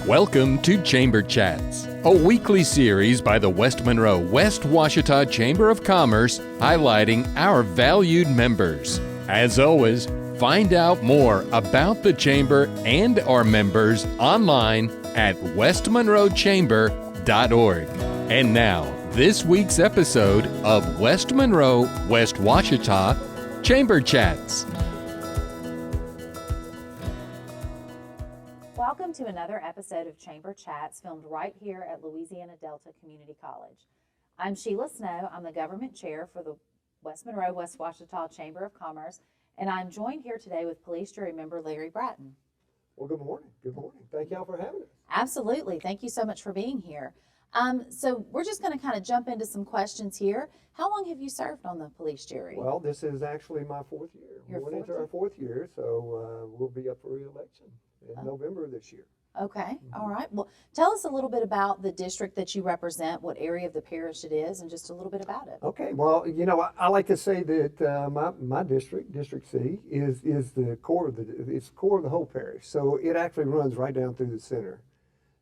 Welcome to Chamber Chats, a weekly series by the West Monroe West Washita Chamber of Commerce highlighting our valued members. As always, find out more about the Chamber and our members online at westmonroechamber.org. And now, this week's episode of West Monroe West Washita Chamber Chats. Welcome to another episode of Chamber Chats filmed right here at Louisiana Delta Community College. I'm Sheila Snow. I'm the government chair for the West Monroe West Washita Chamber of Commerce, and I'm joined here today with police jury member Larry Bratton. Well, good morning. Good morning. Thank y'all for having us. Absolutely. Thank you so much for being here. So we're just going to kind of jump into some questions here. How long have you served on the police jury? Well, this is actually my fourth year. Your We're into fourth our fourth year, so we'll be up for re-election in November of this year. Okay. All right. Well, tell us a little bit about the district that you represent, what area of the parish it is, and just a little bit about it. Okay. Well, you know, I like to say that my district, District C, is the core of it's the core of the whole parish. So it actually runs right down through the center.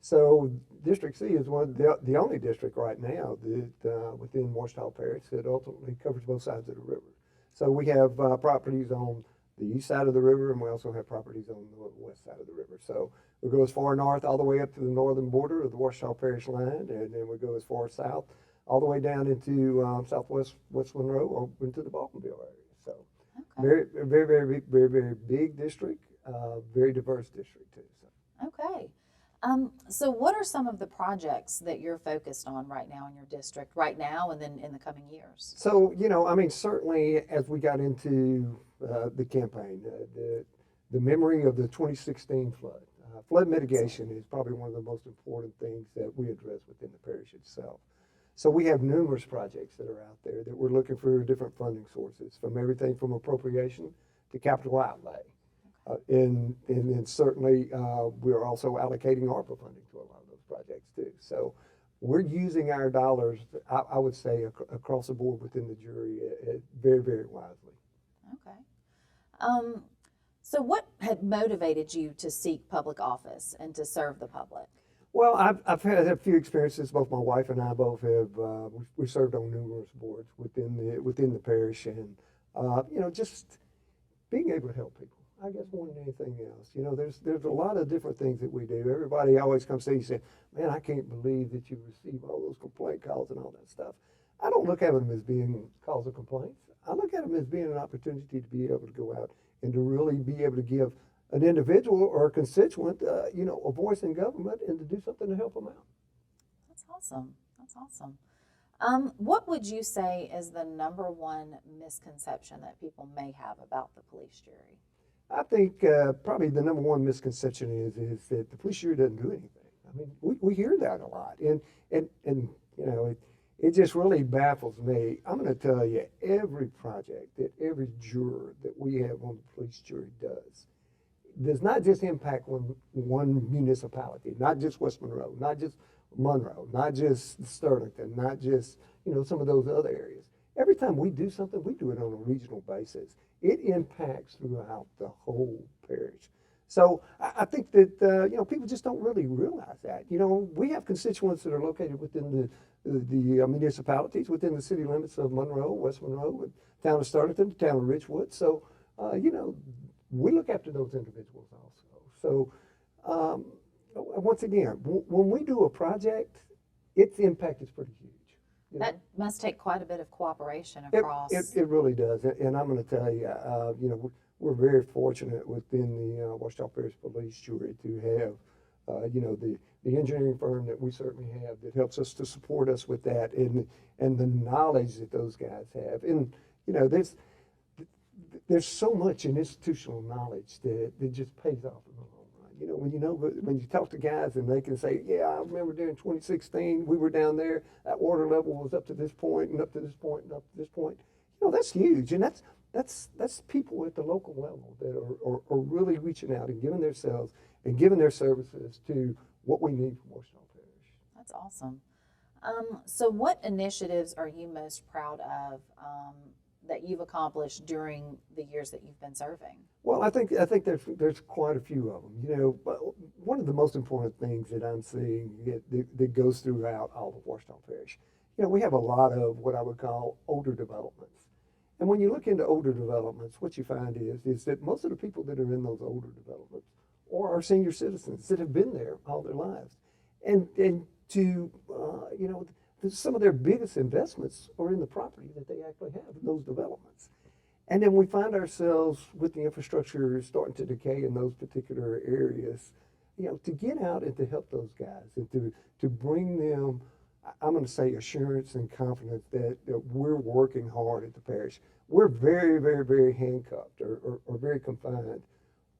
So District C is one of the only district right now that within Washita Parish that ultimately covers both sides of the river. So we have properties on the east side of the river, and we also have properties on the west side of the river. So we go as far north all the way up to the northern border of the Washita Parish line, and then we go as far south all the way down into southwest West Monroe or into the Balkanville area. So very, very big district, very diverse district too. So. Okay. So what are some of the projects that you're focused on right now in your district, right now and then in the coming years? So, you know, I mean, certainly as we got into the campaign, the memory of the 2016 flood. Flood mitigation is probably one of the most important things that we address within the parish itself. So we have numerous projects that are out there that we're looking for different funding sources, from everything from appropriation to capital outlay. And then certainly we're also allocating ARPA funding to a lot of those projects too. So we're using our dollars, I would say, across the board within the jury very, very wisely. Okay. So what had motivated you to seek public office and to serve the public? Well, I've had a few experiences. Both my wife and I both have. We served on numerous boards within the parish, and you know, just being able to help people. I guess more than anything else. You know, there's a lot of different things that we do. Everybody always comes to you and say, "Man, I can't believe that you receive all those complaint calls and all that stuff." I don't look at them as being calls or complaints. I look at them as being an opportunity to be able to go out and to really be able to give an individual or a constituent, you know, a voice in government and to do something to help them out. That's awesome. That's awesome. What would you say is the number one misconception that people may have about the police jury? I think probably the number one misconception is that the police jury doesn't do anything. I mean, we hear that a lot, and you know, it just really baffles me. I'm going to tell you, every project that every juror that we have on the police jury does not just impact one municipality, not just West Monroe, not just Monroe, not just Sterlington, not just, you know, some of those other areas. Every time we do something, we do it on a regional basis. It impacts throughout the whole parish. So I think that, you know, people just don't really realize that. You know, we have constituents that are located within the municipalities, within the city limits of Monroe, West Monroe, the town of Sterlington, the town of Richwood. So, you know, we look after those individuals also. So, once again, when we do a project, its impact is pretty huge. That must take quite a bit of cooperation across. It really does, and I'm going to tell you, you know, we're very fortunate within the Washita Parish Police Jury to have, you know, the engineering firm that we certainly have that helps us to support us with that, and the knowledge that those guys have, and you know, there's so much in institutional knowledge that just pays off in the long run. You know, when you talk to guys and they can say, yeah, I remember during 2016 we were down there, that water level was up to this point and up to this point and up to this point. You know, that's huge, and that's people at the local level that are really reaching out and giving themselves and giving their services to what we need from Washita Parish. That's awesome. So what initiatives are you most proud of that you've accomplished during the years that you've been serving? Well, I think there's quite a few of them. You know, but one of the most important things that I'm seeing that goes throughout all of Washita Parish, you know, we have a lot of what I would call older developments. And when you look into older developments, what you find is that most of the people that are in those older developments are senior citizens that have been there all their lives. And to, you know, some of their biggest investments are in the property that they actually have in those developments. And then we find ourselves with the infrastructure starting to decay in those particular areas, you know, to get out and to help those guys and to bring them, I'm going to say, assurance and confidence that we're working hard at the parish. We're very, very, very handcuffed or very confined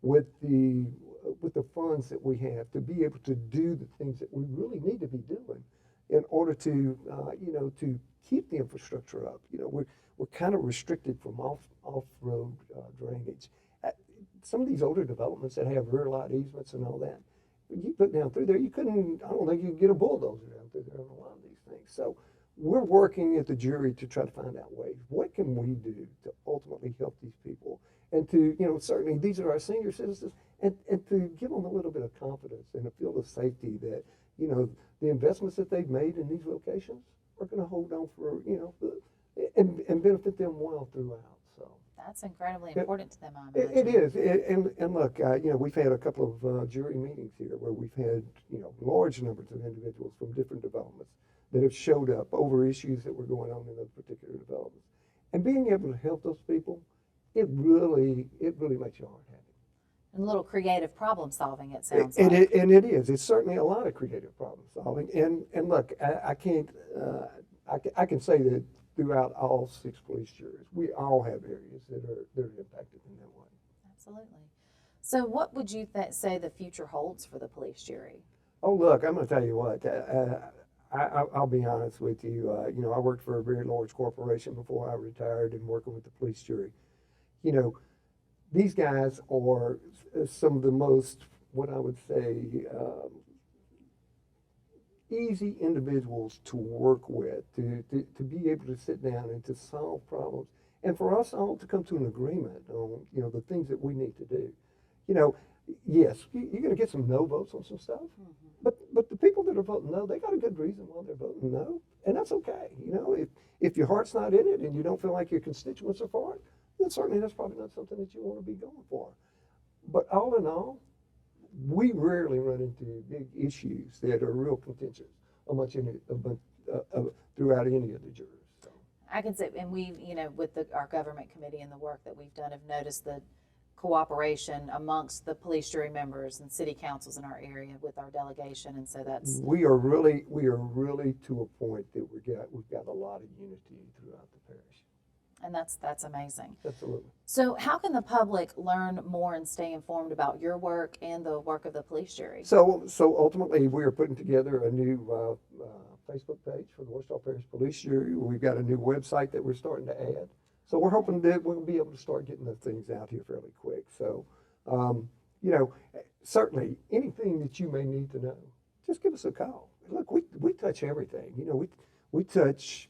with the funds that we have to be able to do the things that we really need to be doing in order to, you know, to keep the infrastructure up. You know, we're kind of restricted from off-road drainage. Some of these older developments that have rear lot easements and all that, you put down through there, I don't think you could get a bulldozer down through there on a lot of these things. So we're working at the jury to try to find out ways. What can we do to ultimately help these people? And to, you know, certainly these are our senior citizens, and to give them a little bit of confidence and a feel of safety that, you know, the investments that they've made in these locations are going to hold on for, you know, and benefit them well throughout. So that's incredibly important to them, I imagine. It is. And look, you know, we've had a couple of jury meetings here where we've had, you know, large numbers of individuals from different developments that have showed up over issues that were going on in those particular developments. And being able to help those people, it really makes your heart happy. And a little creative problem solving, it sounds like. And it is. It's certainly a lot of creative problem solving. And look, I can say that throughout all 6 police juries, we all have areas that are impacted in that way. Absolutely. So what would you say the future holds for the police jury? Oh, look, I'm going to tell you what. I'll be honest with you. You know, I worked for a very large corporation before I retired and working with the police jury. You know, these guys are some of the most, what I would say, easy individuals to work with, to be able to sit down and to solve problems, and for us all to come to an agreement on, you know, the things that we need to do. You know, yes, you're going to get some no votes on some stuff, but the people that are voting no, they got a good reason why they're voting no, and that's okay. You know, if your heart's not in it and you don't feel like your constituents are for it, then certainly that's probably not something that you want to be going for. But all in all, we rarely run into big issues that are real contentious throughout any of the jurors. So. I can say, and we, you know, with our government committee and the work that we've done, have noticed the cooperation amongst the police jury members and city councils in our area with our delegation, and so that's. We are really to a point that we've got a lot of unity throughout the parish. And that's amazing. Absolutely. So how can the public learn more and stay informed about your work and the work of the police jury? So ultimately, we are putting together a new Facebook page for the Washita Parish Police Jury. We've got a new website that we're starting to add. So we're hoping that we'll be able to start getting those things out here fairly quick. So, you know, certainly anything that you may need to know, just give us a call. Look, we touch everything. You know, we touch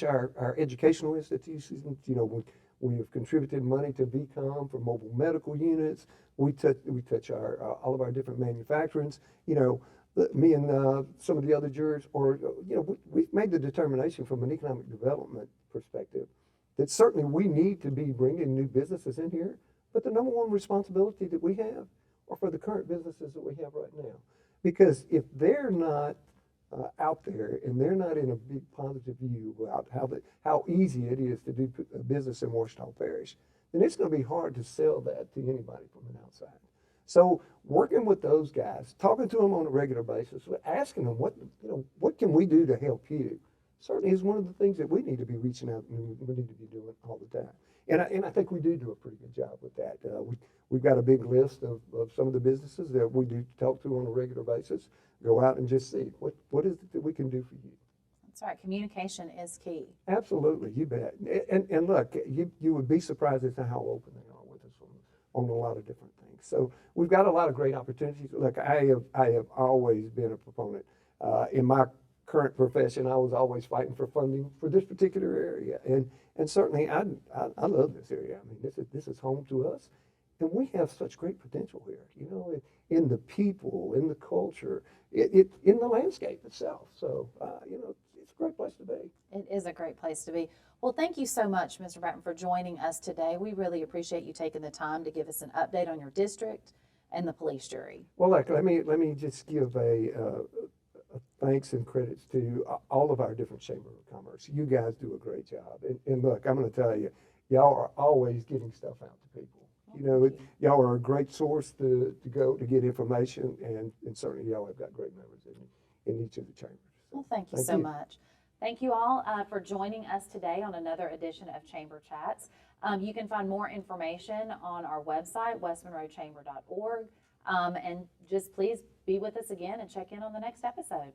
our educational institutions. You know, we have contributed money to VCOM for mobile medical units. We touch all of our different manufacturings. You know, me and some of the other jurors, or you know, we've made the determination from an economic development perspective that certainly we need to be bringing new businesses in here. But the number one responsibility that we have are for the current businesses that we have right now, because if they're not out there and they're not in a big positive view about how easy it is to do business in Washita Parish, then it's going to be hard to sell that to anybody from the outside. So working with those guys, talking to them on a regular basis, asking them what can we do to help you, certainly is one of the things that we need to be reaching out and we need to be doing all the time. And I think we do a pretty good job with that. We've got a big list of some of the businesses that we do talk to on a regular basis. Go out and just see what is it that we can do for you. That's right. Communication is key. Absolutely, you bet. And look, you would be surprised as to how open they are with us on a lot of different things. So we've got a lot of great opportunities. Look, I have always been a proponent in my current profession, I was always fighting for funding for this particular area. And certainly I love this area. I mean, this is home to us. And we have such great potential here, you know, in the people, in the culture, in the landscape itself. So, you know, it's a great place to be. It is a great place to be. Well, thank you so much, Mr. Bratton, for joining us today. We really appreciate you taking the time to give us an update on your district and the police jury. Well, look, let me just give a thanks and credits to all of our different Chamber of Commerce. You guys do a great job. And look, I'm going to tell you, y'all are always getting stuff out to people. You know, y'all are a great source to go to get information, and certainly y'all have got great members in each of the chambers. So, well, thank you so much. Thank you all for joining us today on another edition of Chamber Chats. You can find more information on our website, westmonroechamber.org, and just please be with us again and check in on the next episode.